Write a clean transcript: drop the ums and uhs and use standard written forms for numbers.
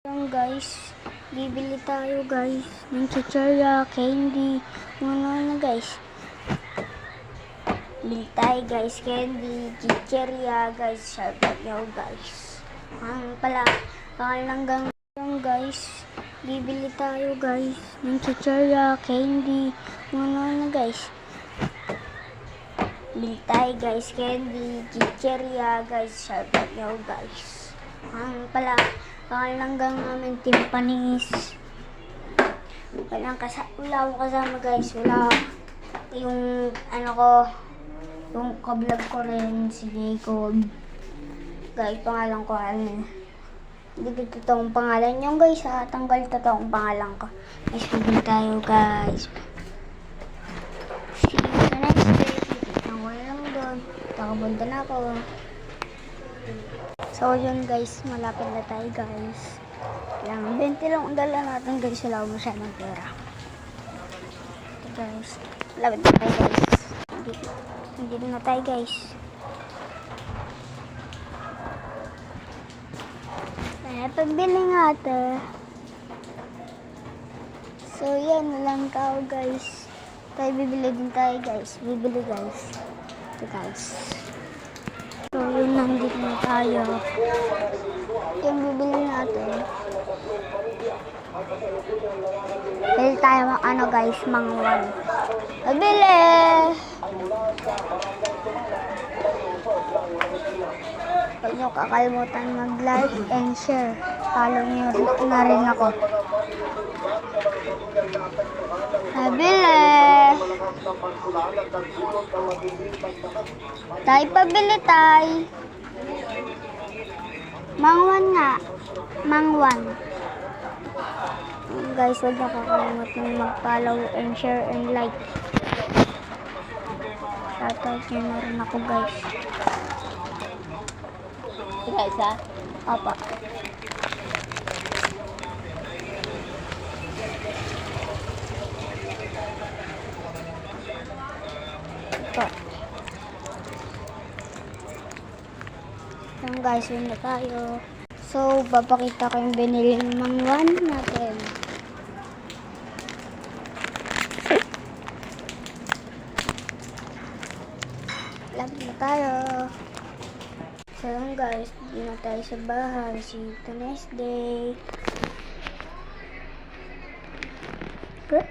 Yung guys, bibili tayo guys ng chichirya, candy, ano na guys. Bili tayo guys, candy, chichirya guys, shoutout nyo guys. Bakal hanggang yung guys, bibili tayo guys ng chichirya, candy, ano na guys. Bili tayo guys, candy, chichirya guys, shoutout nyo guys. Bakal hanggang namin timpanis. Wala akong kasama guys. Wala yung yung ka-vlog ko rin si Jacob. Guys, pangalan ko hindi ko totoong pangalan yung guys tanggal totoong pangalan ko. Guys, bibili tayo guys. See you the next day. Ako lang doon. Takabunta na ako. So yun guys, malapit na tayo guys. Kailangan 20 lang ang dala natin guys. Wala ko masyadong pera. Okay guys, malapit na tayo guys. Hindi na tayo guys. Pagbili nga ito. So yan na lang tao guys. Tayo bibili din tayo guys. Bibili guys. Ito guys. So yun, nandito na tayo. Yung bibili natin. Bili tayo guys, mangwan. Bibili! Huwag nyo kakalimutan mag-like and share. Follow nyo na rin ako. Bibili! Tay, pabili tay. Mangwan nga. Mangwan. Guys, huwag niyo kakalimutan mag-follow and share and like. Shoutout nyo na rin ako guys. Guys ha? Apa. Yan guys, yun na tayo. So, papakita ko yung biniling mangwan natin. Lapit na tayo. So yun guys, hindi na tayo sa bahay. See you the next day. Good.